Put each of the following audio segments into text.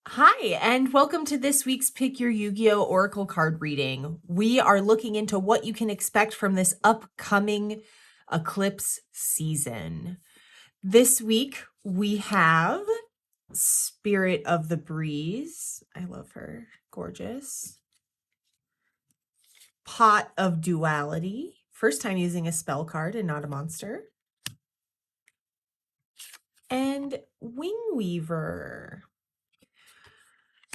Hi, and welcome to this week's Pick Your Yu-Gi-Oh! Oracle card reading. We are looking into what you can expect from this upcoming eclipse season. This week, we have Spirit of the Breeze. I love her. Gorgeous. Pot of Duality. First time using a spell card and not a monster. And Wingweaver.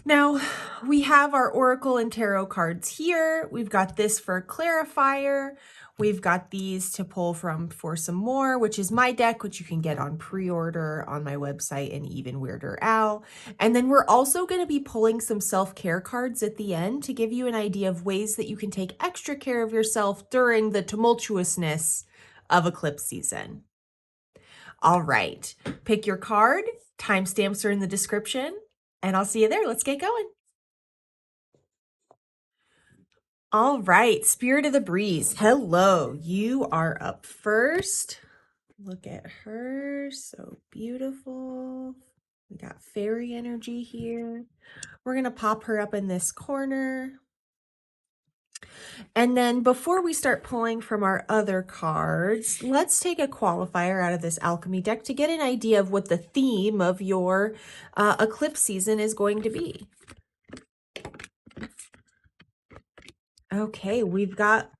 Now, we have our Oracle and Tarot cards here. We've got this for a clarifier. We've got these to pull from for some more, which is my deck, which you can get on pre-order on my website and even Weirder Owl. And then we're also going to be pulling some self-care cards at the end to give you an idea of ways that you can take extra care of yourself during the tumultuousness of eclipse season. All right, pick your card. Timestamps are in the description. And I'll see you there. Let's get going. All right, Spirit of the Breeze. Hello, you are up first. Look at her, so beautiful. We got fairy energy here. We're going to pop her up in this corner. And then before we start pulling from our other cards, let's take a qualifier out of this alchemy deck to get an idea of what the theme of your eclipse season is going to be. Okay, we've got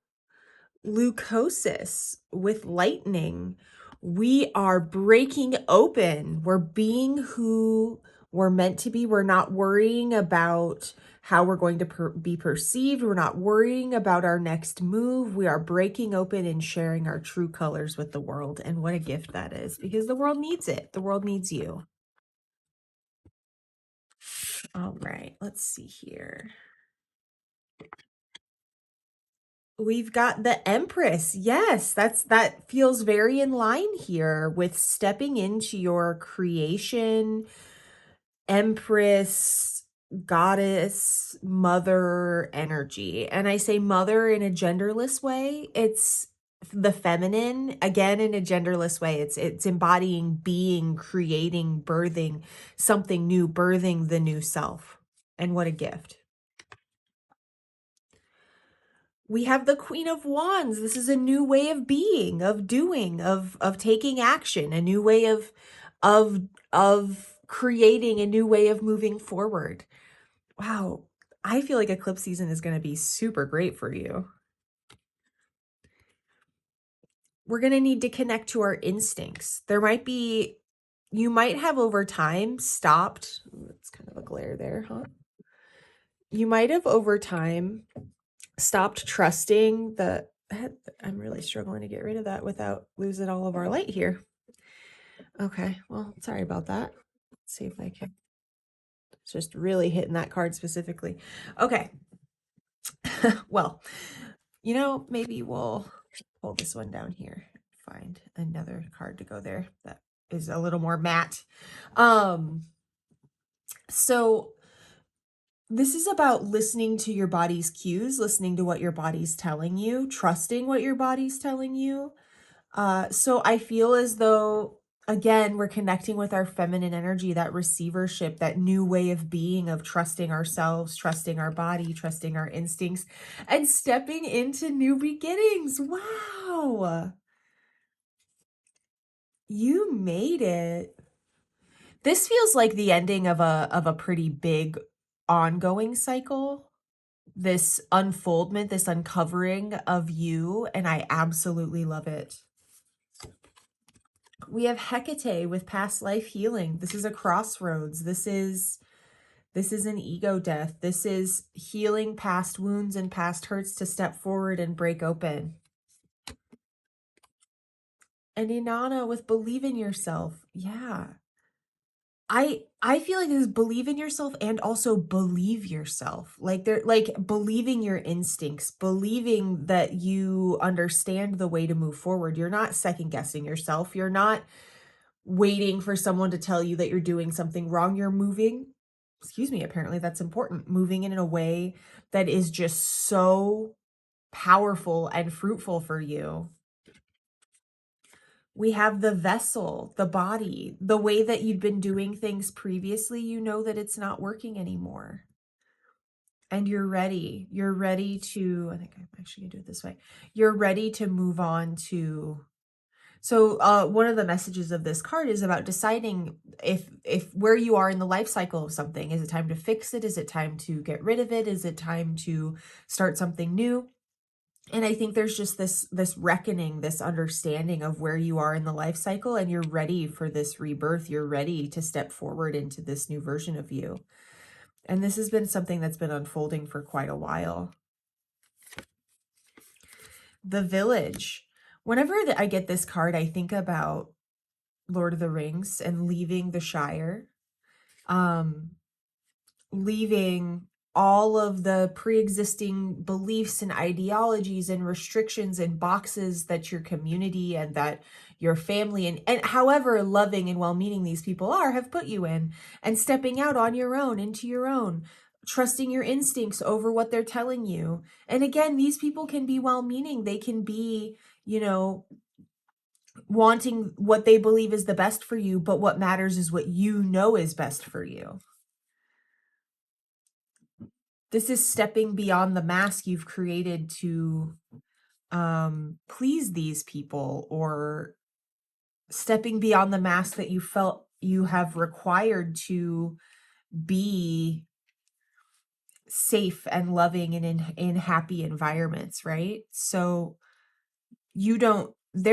leucosis with lightning. We are breaking open. We're being who we're meant to be. We're not worrying about how we're going to be perceived. We're not worrying about our next move. We are breaking open and sharing our true colors with the world. And what a gift that is, because the world needs it. The world needs you. All right, let's see here. We've got the Empress. Yes, that feels very in line here with stepping into your creation, Empress, goddess, mother energy. And I say mother in a genderless way. It's the feminine, again, in a genderless way. It's embodying being, creating, birthing something new, birthing the new self. And what a gift. We have the Queen of Wands. This is a new way of being, of doing, of taking action, a new way of creating, a new way of moving forward. Wow, I feel like eclipse season is going to be super great for you. We're going to need to connect to our instincts. You might have over time stopped. It's kind of a glare there, huh? You might have over time stopped trusting I'm really struggling to get rid of that without losing all of our light here. Okay, well, sorry about that. Let's see if I can. It's just really hitting that card specifically. Okay. Well, maybe we'll pull this one down here. Find another card to go there that is a little more matte. So this is about listening to your body's cues, listening to what your body's telling you, trusting what your body's telling you. So I feel as though, again, we're connecting with our feminine energy, that receivership, that new way of being, of trusting ourselves, trusting our body, trusting our instincts, and stepping into new beginnings. Wow. You made it. This feels like the ending of a pretty big ongoing cycle. This unfoldment, this uncovering of you, and I absolutely love it. We have Hecate with past life healing. This is a crossroads. This is an ego death. This is healing past wounds and past hurts to step forward and break open. And Inanna with believe in yourself. Yeah. I feel like this is believe in yourself and also believe yourself. Like believing your instincts, believing that you understand the way to move forward. You're not second guessing yourself. You're not waiting for someone to tell you that you're doing something wrong. You're moving, excuse me, apparently that's important, moving in a way that is just so powerful and fruitful for you. We have the vessel, the body, the way that you'd been doing things previously, you know that it's not working anymore. And you're ready. You're ready to, I think I'm actually gonna do it this way. You're ready to move on to, so one of the messages of this card is about deciding if where you are in the life cycle of something. Is it time to fix it? Is it time to get rid of it? Is it time to start something new? And I think there's just this reckoning, this understanding of where you are in the life cycle, and you're ready for this rebirth. You're ready to step forward into this new version of you. And this has been something that's been unfolding for quite a while. The Village. Whenever I get this card, I think about Lord of the Rings and leaving the Shire, leaving all of the pre-existing beliefs and ideologies and restrictions and boxes that your community and that your family and however loving and well-meaning these people are have put you in, and stepping out on your own into your own, trusting your instincts over what they're telling you. And again, these people can be well-meaning. They can be, you know, wanting what they believe is the best for you, but what matters is what you know is best for you. This is stepping beyond the mask you've created to please these people, or stepping beyond the mask that you felt you have required to be safe and loving and in happy environments, right? So you don't need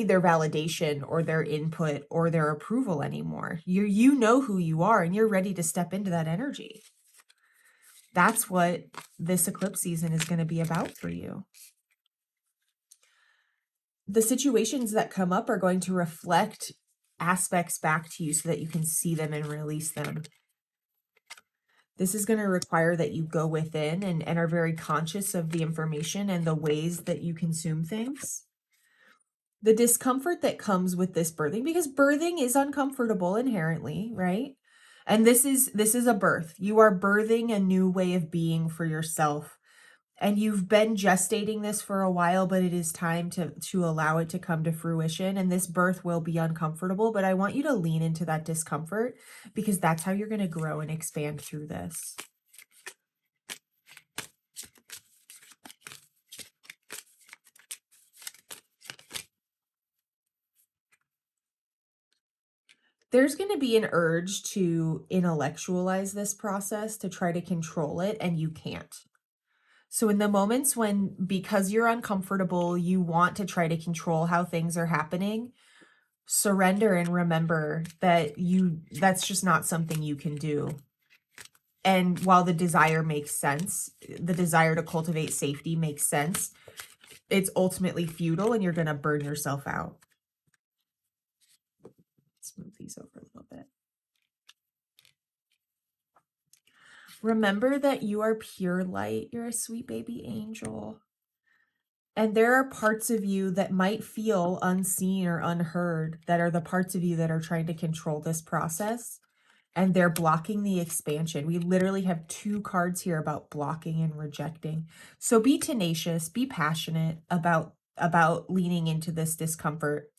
their validation or their input or their approval anymore. You know who you are, and you're ready to step into that energy. That's what this eclipse season is going to be about for you. The situations that come up are going to reflect aspects back to you so that you can see them and release them. This is going to require that you go within and are very conscious of the information and the ways that you consume things. The discomfort that comes with this birthing, because birthing is uncomfortable inherently, right? And this is a birth. You are birthing a new way of being for yourself. And you've been gestating this for a while, but it is time to allow it to come to fruition. And this birth will be uncomfortable, but I want you to lean into that discomfort, because that's how you're going to grow and expand through this. There's going to be an urge to intellectualize this process, to try to control it, and you can't. So in the moments when, because you're uncomfortable, you want to try to control how things are happening, surrender and remember that that's just not something you can do. And while the desire makes sense, the desire to cultivate safety makes sense, it's ultimately futile, and you're going to burn yourself out. Let's move these over a little bit. Remember that you are pure light. You're a sweet baby angel. And there are parts of you that might feel unseen or unheard, that are the parts of you that are trying to control this process, and they're blocking the expansion. We literally have 2 cards here about blocking and rejecting. So be tenacious, be passionate about leaning into this discomfort.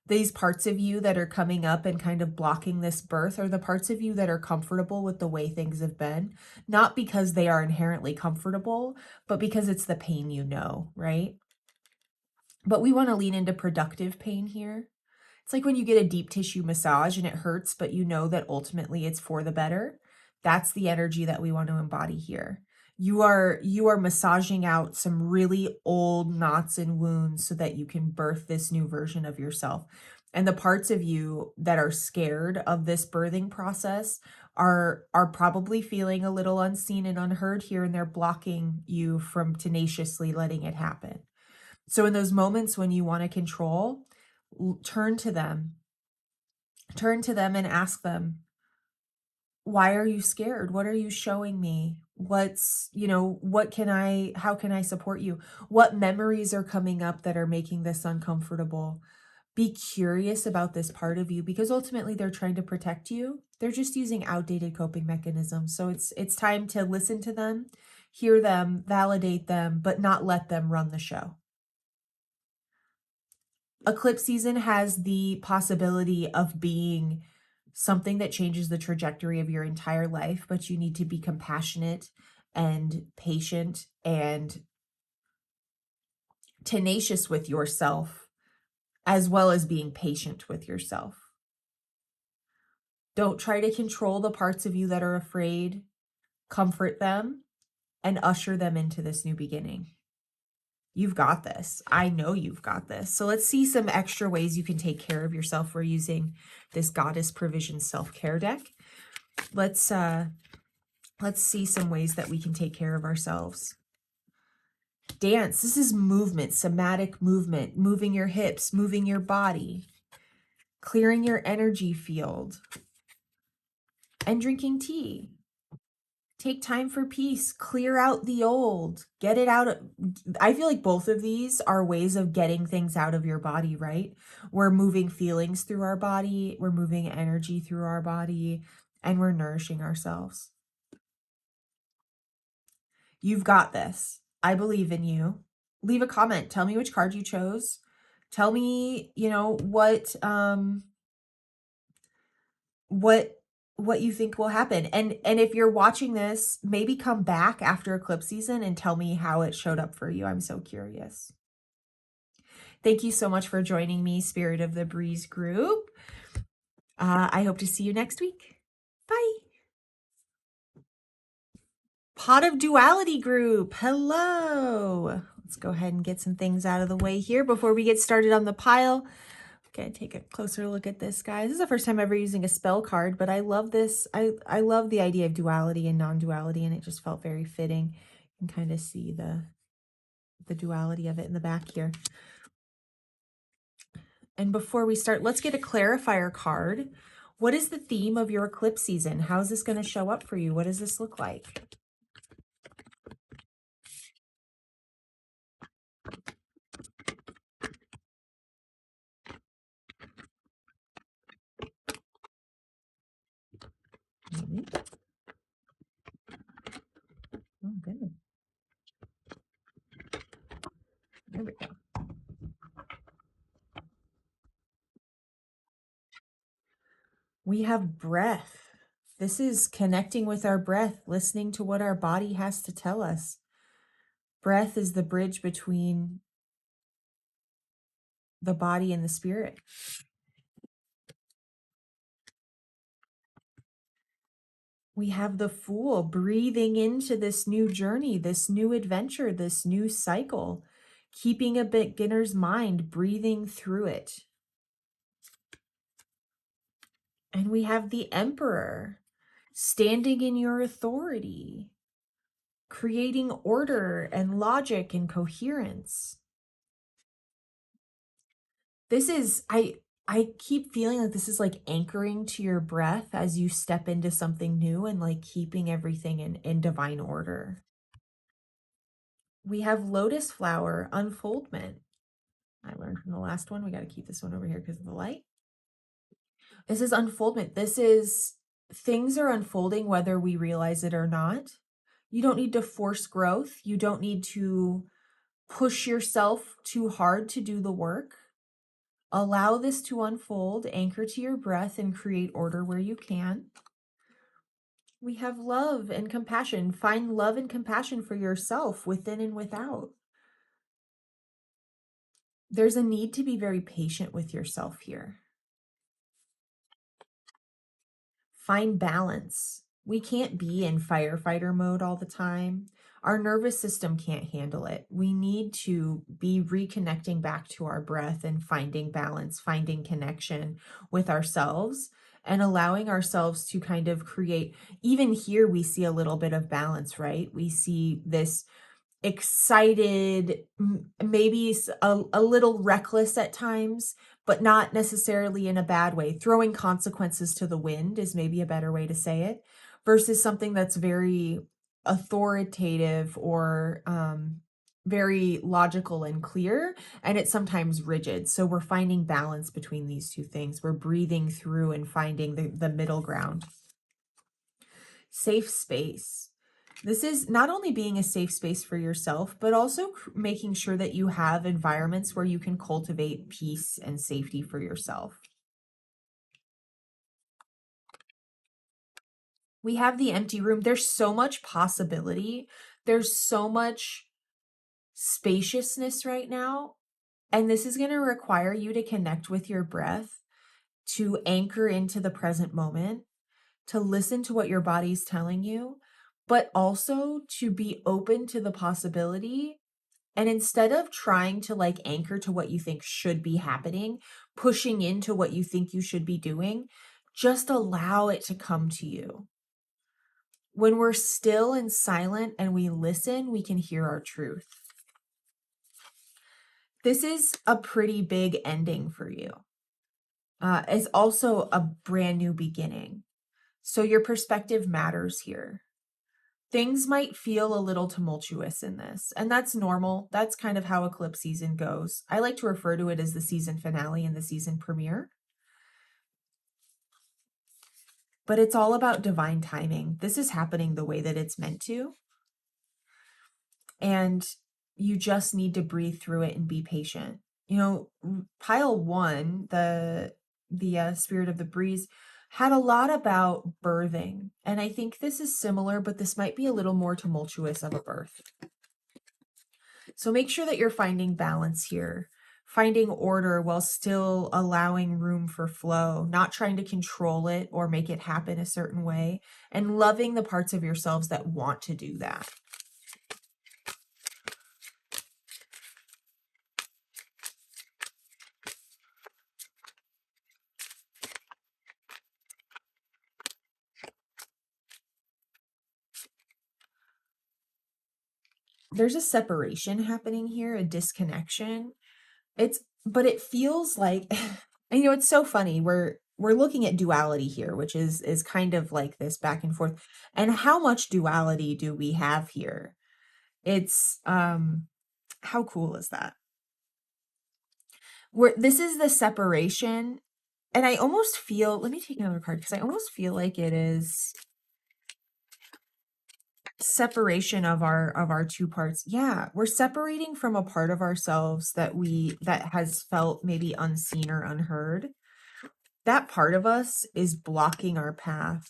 These parts of you that are coming up and kind of blocking this birth are the parts of you that are comfortable with the way things have been, not because they are inherently comfortable, but because it's the pain you know, right? But we want to lean into productive pain here. It's like when you get a deep tissue massage and it hurts, but you know that ultimately it's for the better. That's the energy that we want to embody here. You are massaging out some really old knots and wounds so that you can birth this new version of yourself. And the parts of you that are scared of this birthing process are probably feeling a little unseen and unheard here, and they're blocking you from tenaciously letting it happen. So in those moments when you want to control, turn to them and ask them, why are you scared? What are you showing me? How can I support you? What memories are coming up that are making this uncomfortable? Be curious about this part of you, because ultimately they're trying to protect you. They're just using outdated coping mechanisms. So it's time to listen to them, hear them, validate them, but not let them run the show. eclipse season has the possibility of being something that changes the trajectory of your entire life, but you need to be compassionate and patient and tenacious with yourself, as well as being patient with yourself. Don't try to control the parts of you that are afraid. Comfort them and usher them into this new beginning. You've got this. I know you've got this. So let's see some extra ways you can take care of yourself. We're using this Goddess Provision self-care deck. Let's see some ways that we can take care of ourselves. Dance. This is movement, somatic movement, moving your hips, moving your body, clearing your energy field, and drinking tea. Take time for peace, clear out the old, get it out. I feel like both of these are ways of getting things out of your body, right? We're moving feelings through our body, we're moving energy through our body, and we're nourishing ourselves. You've got this. I believe in you. Leave a comment. Tell me which card you chose. Tell me, what you think will happen. And if you're watching this, maybe come back after eclipse season and tell me how it showed up for you. I'm so curious. Thank you so much for joining me, Spirit of the Breeze group. I hope to see you next week. Bye. Pot of Duality group. Hello. Let's go ahead and get some things out of the way here before we get started on the pile. Okay, take a closer look at this, guys. This is the first time ever using a spell card, but I love this. I love the idea of duality and non-duality, and it just felt very fitting. You can kind of see the duality of it in the back here. And before we start, let's get a clarifier card. What is the theme of your eclipse season? How is this going to show up for you? What does this look like? Oh, good. There we go. We have breath. This is connecting with our breath, listening to what our body has to tell us. Breath is the bridge between the body and the spirit. We have the Fool breathing into this new journey, this new adventure, this new cycle, keeping a beginner's mind, breathing through it. And we have the Emperor standing in your authority, creating order and logic and coherence. This is, I keep feeling like this is like anchoring to your breath as you step into something new and like keeping everything in divine order. We have Lotus Flower Unfoldment. I learned from the last one. We got to keep this one over here because of the light. This is unfoldment. This is things are unfolding whether we realize it or not. You don't need to force growth. You don't need to push yourself too hard to do the work. Allow this to unfold, anchor to your breath, and create order where you can. We have love and compassion. Find love and compassion for yourself within and without. There's a need to be very patient with yourself here. Find balance. We can't be in firefighter mode all the time. Our nervous system can't handle it. We need to be reconnecting back to our breath and finding balance, finding connection with ourselves and allowing ourselves to kind of create. Even here, we see a little bit of balance, right? We see this excited, maybe a little reckless at times, but not necessarily in a bad way. Throwing consequences to the wind is maybe a better way to say it, versus something that's very authoritative or very logical and clear, and it's sometimes rigid. So we're finding balance between these two things. We're breathing through and finding the middle ground. Safe space. This is not only being a safe space for yourself, but also making sure that you have environments where you can cultivate peace and safety for yourself. We have the empty room. There's so much possibility. There's so much spaciousness right now. And this is going to require you to connect with your breath, to anchor into the present moment, to listen to what your body's telling you, but also to be open to the possibility. And instead of trying to like anchor to what you think should be happening, pushing into what you think you should be doing, just allow it to come to you. When we're still and silent and we listen, we can hear our truth. This is a pretty big ending for you. It's also a brand new beginning. So your perspective matters here. Things might feel a little tumultuous in this, and that's normal. That's kind of how eclipse season goes. I like to refer to it as the season finale and the season premiere. But it's all about divine timing. This is happening the way that it's meant to. And you just need to breathe through it and be patient. You know, pile one, the spirit of the breeze, had a lot about birthing. And I think this is similar, but this might be a little more tumultuous of a birth. So make sure that you're finding balance here, finding order while still allowing room for flow, not trying to control it or make it happen a certain way, and loving the parts of yourselves that want to do that. There's a separation happening here, a disconnection. But it feels like, and you know, it's so funny. We're looking at duality here, which is kind of like this back and forth. And how much duality do we have here? It's how cool is that? This is the separation, and I almost feel, let me take another card because I almost feel like it is separation of our two parts. Yeah, we're separating from a part of ourselves that has felt maybe unseen or unheard. That part of us is blocking our path.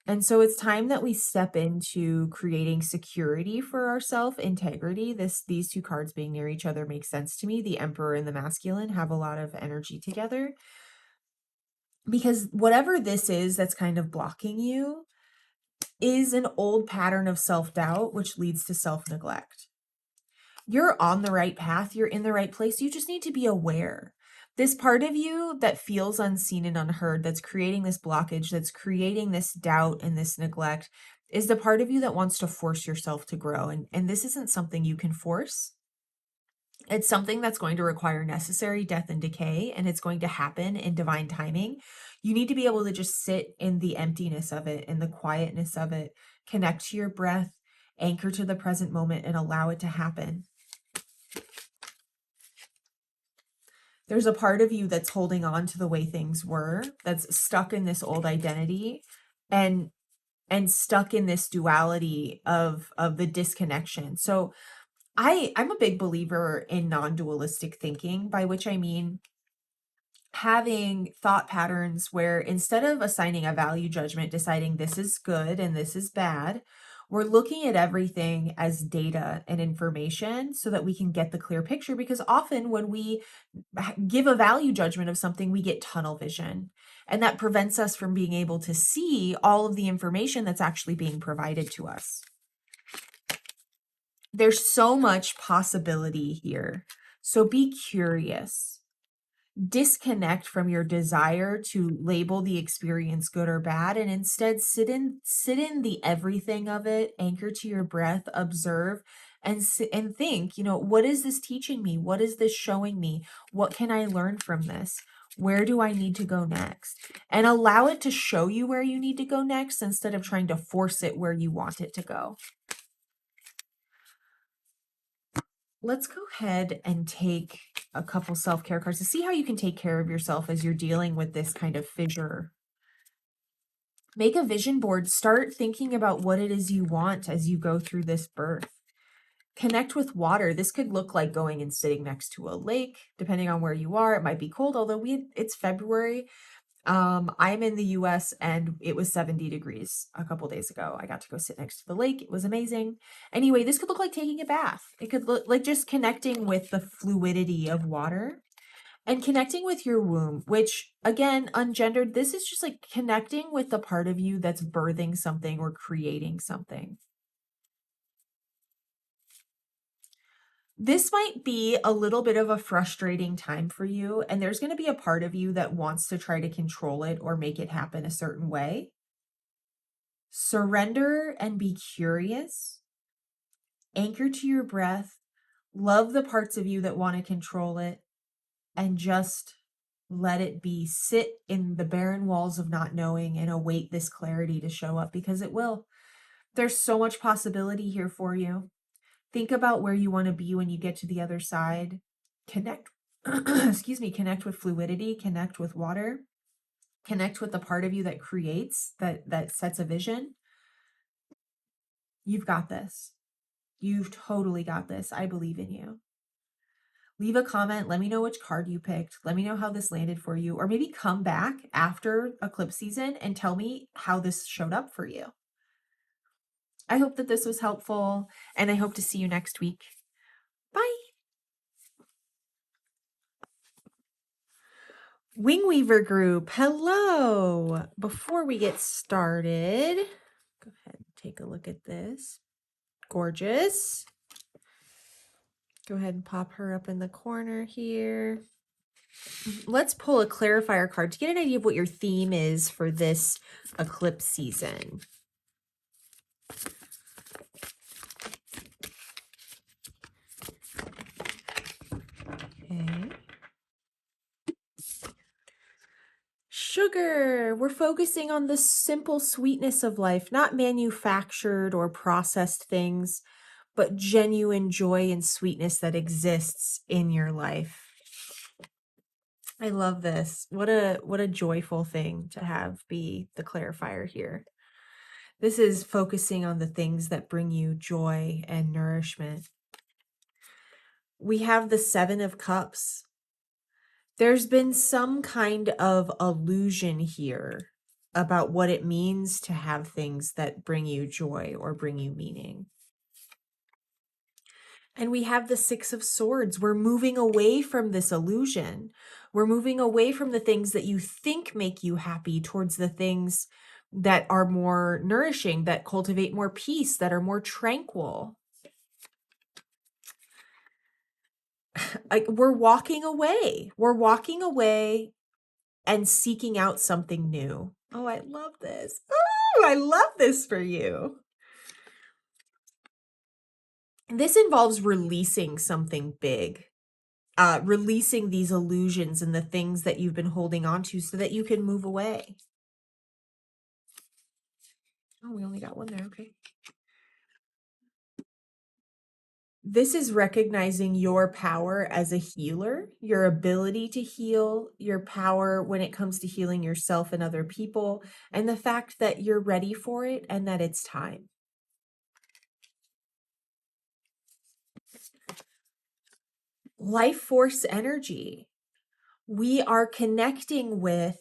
And so it's time that we step into creating security for ourself, integrity. These two cards being near each other makes sense to me. The Emperor and the Masculine have a lot of energy together. Because whatever this is that's kind of blocking you is an old pattern of self-doubt, which leads to self-neglect. You're on the right path. You're in the right place. You just need to be aware. This part of you that feels unseen and unheard, that's creating this blockage, that's creating this doubt and this neglect, is the part of you that wants to force yourself to grow. And this isn't something you can force. It's something that's going to require necessary death and decay, and it's going to happen in divine timing. You need to be able to just sit in the emptiness of it, in the quietness of it, connect to your breath, anchor to the present moment, and allow it to happen. There's a part of you that's holding on to the way things were, that's stuck in this old identity and stuck in this duality of the disconnection. So I'm a big believer in non-dualistic thinking, by which I mean having thought patterns where instead of assigning a value judgment, deciding this is good and this is bad, we're looking at everything as data and information so that we can get the clear picture. Because often when we give a value judgment of something, we get tunnel vision. And that prevents us from being able to see all of the information that's actually being provided to us. There's so much possibility here. So be curious. Disconnect from your desire to label the experience good or bad, and instead sit in the everything of it, anchor to your breath, observe, and think, you know, what is this teaching me? What is this showing me? What can I learn from this? Where do I need to go next? And allow it to show you where you need to go next instead of trying to force it where you want it to go. Let's go ahead and take a couple self-care cards to see how you can take care of yourself as you're dealing with this kind of fissure. Make a vision board. Start thinking about what it is you want as you go through this birth. Connect with water. This could look like going and sitting next to a lake, depending on where you are. It might be cold, although it's February. I'm in the US and it was 70 degrees a couple days ago. I got to go sit next to the lake. It was amazing. Anyway, this could look like taking a bath. It could look like just connecting with the fluidity of water and connecting with your womb, which again, ungendered, this is just like connecting with the part of you that's birthing something or creating something. This might be a little bit of a frustrating time for you, and there's going to be a part of you that wants to try to control it or make it happen a certain way. Surrender and be curious. Anchor to your breath. Love the parts of you that want to control it, and just let it be. Sit in the barren walls of not knowing and await this clarity to show up, because it will. There's so much possibility here for you. Think about where you want to be when you get to the other side. Connect, excuse me, connect with fluidity, connect with water, connect with the part of you that creates, that sets a vision. You've got this. You've totally got this. I believe in you. Leave a comment. Let me know which card you picked. Let me know how this landed for you, or maybe come back after eclipse season and tell me how this showed up for you. I hope that this was helpful, and I hope to see you next week. Bye. Wingweaver group, hello. Before we get started, go ahead and take a look at this. Gorgeous. Go ahead and pop her up in the corner here. Let's pull a clarifier card to get an idea of what your theme is for this eclipse season. Okay. Sugar. We're focusing on the simple sweetness of life, not manufactured or processed things, but genuine joy and sweetness that exists in your life. I love this. What a joyful thing to have be the clarifier here. This is focusing on the things that bring you joy and nourishment. We have the 7 of Cups. There's been some kind of illusion here about what it means to have things that bring you joy or bring you meaning. And we have the 6 of Swords. We're moving away from this illusion. We're moving away from the things that you think make you happy towards the things that are more nourishing, that cultivate more peace, that are more tranquil. Like we're walking away. We're walking away and seeking out something new. Oh, I love this. Oh, I love this for you. This involves releasing something big. Releasing these illusions and the things that you've been holding on to so that you can move away. Oh, we only got one there. Okay. This is recognizing your power as a healer, your ability to heal, your power when it comes to healing yourself and other people, and the fact that you're ready for it and that it's time. Life force energy. We are connecting with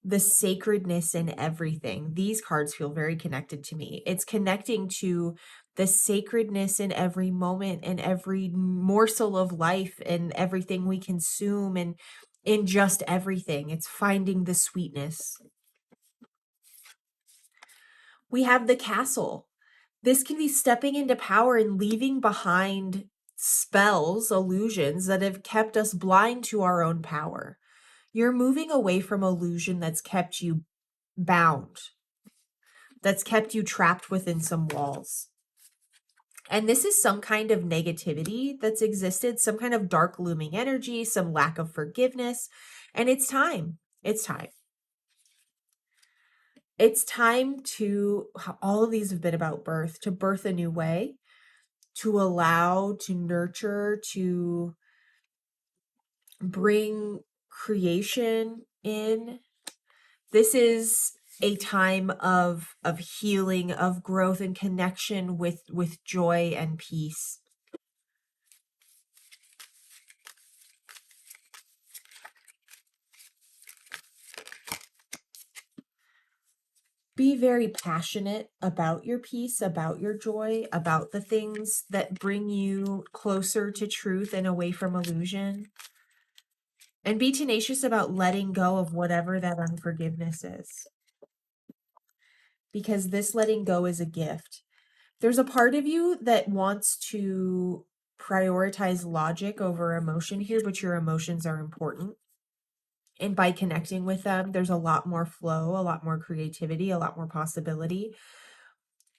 the sacredness in everything. These cards feel very connected to me. It's connecting to the sacredness in every moment and every morsel of life and everything we consume and in just everything. It's finding the sweetness. We have the Castle. This can be stepping into power and leaving behind spells, illusions that have kept us blind to our own power. You're moving away from illusion that's kept you bound, that's kept you trapped within some walls. And this is some kind of negativity that's existed, some kind of dark looming energy, some lack of forgiveness. And it's time. It's time. It's time to, all of these have been about birth, to birth a new way, to allow, to nurture, to bring creation in. This is a time of healing, of growth and connection with joy and peace. Be very passionate about your peace, about your joy, about the things that bring you closer to truth and away from illusion. And be tenacious about letting go of whatever that unforgiveness is. Because this letting go is a gift. There's a part of you that wants to prioritize logic over emotion here, but your emotions are important. And by connecting with them, there's a lot more flow, a lot more creativity, a lot more possibility.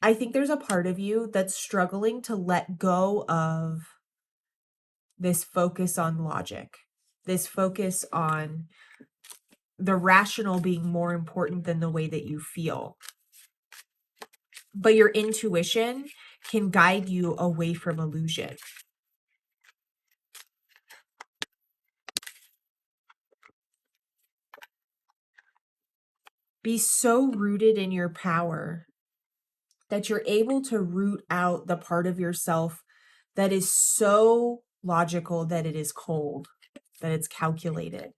I think there's a part of you that's struggling to let go of this focus on logic, this focus on the rational being more important than the way that you feel. But your intuition can guide you away from illusion. Be so rooted in your power that you're able to root out the part of yourself that is so logical that it is cold, that it's calculated.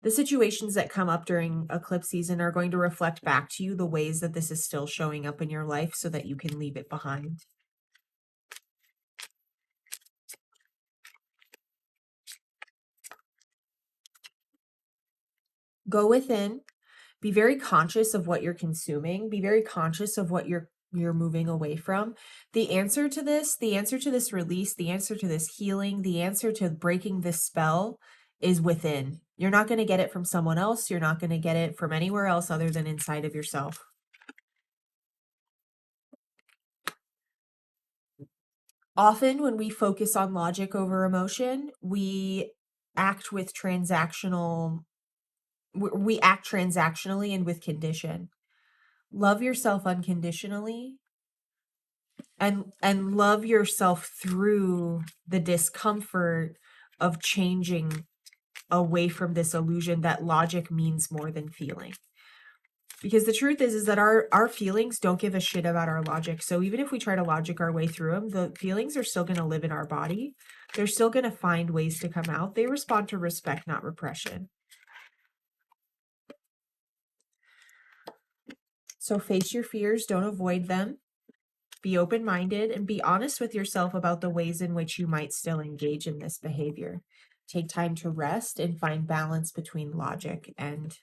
The situations that come up during eclipse season are going to reflect back to you the ways that this is still showing up in your life so that you can leave it behind. Go within. Be very conscious of what you're consuming. Be very conscious of what you're moving away from. The answer to this release, the answer to this healing, the answer to breaking this spell is within. You're not going to get it from someone else. You're not going to get it from anywhere else other than inside of yourself. Often when we focus on logic over emotion, we act transactionally and with condition. Love yourself unconditionally and love yourself through the discomfort of changing away from this illusion that logic means more than feeling. Because the truth is that our feelings don't give a shit about our logic. So even if we try to logic our way through them, the feelings are still going to live in our body. They're still going to find ways to come out. They respond to respect, not repression. So face your fears, don't avoid them. Be open-minded and be honest with yourself about the ways in which you might still engage in this behavior. Take time to rest and find balance between logic and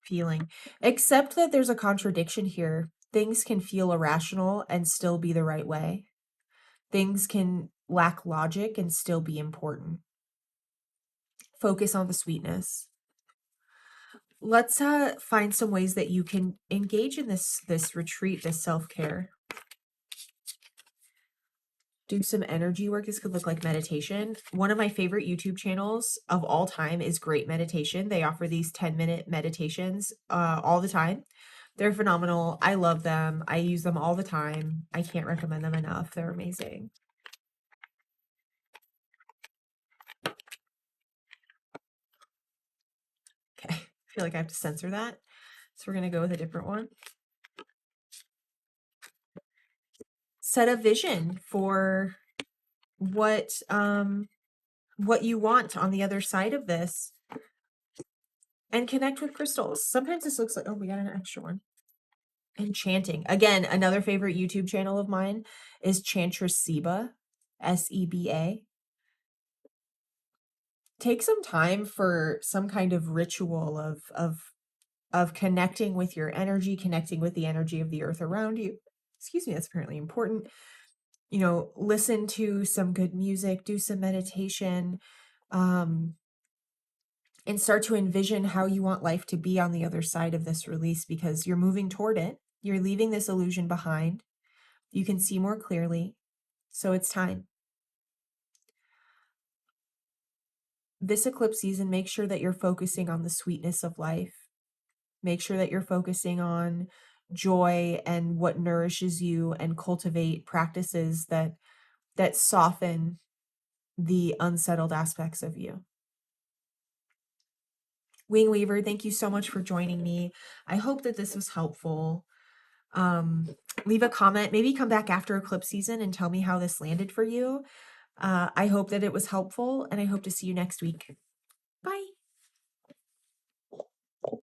feeling. Accept that there's a contradiction here. Things can feel irrational and still be the right way. Things can lack logic and still be important. Focus on the sweetness. Let's find some ways that you can engage in this retreat, this self-care. Do some energy work. This could look like meditation. One of my favorite YouTube channels of all time is Great Meditation. They offer these 10-minute meditations all the time. They're phenomenal. I love them. I use them all the time. I can't recommend them enough. They're amazing. Okay, I feel like I have to censor that. So we're going to go with a different one. Set a vision for what you want on the other side of this. And connect with crystals. Sometimes this looks like, oh, we got an extra one. Enchanting. Again, another favorite YouTube channel of mine is Chantress Seba, Seba. Take some time for some kind of ritual of connecting with your energy, connecting with the energy of the earth around you. Excuse me, that's apparently important. You know, listen to some good music, do some meditation, and start to envision how you want life to be on the other side of this release, because you're moving toward it. You're leaving this illusion behind. You can see more clearly. So it's time. This eclipse season, make sure that you're focusing on the sweetness of life. Make sure that you're focusing on joy and what nourishes you, and cultivate practices that soften the unsettled aspects of you. Wingweaver, thank you so much for joining me. I hope that this was helpful. Leave a comment, maybe come back after eclipse season and tell me how this landed for you. I hope that it was helpful, and I hope to see you next week. Bye.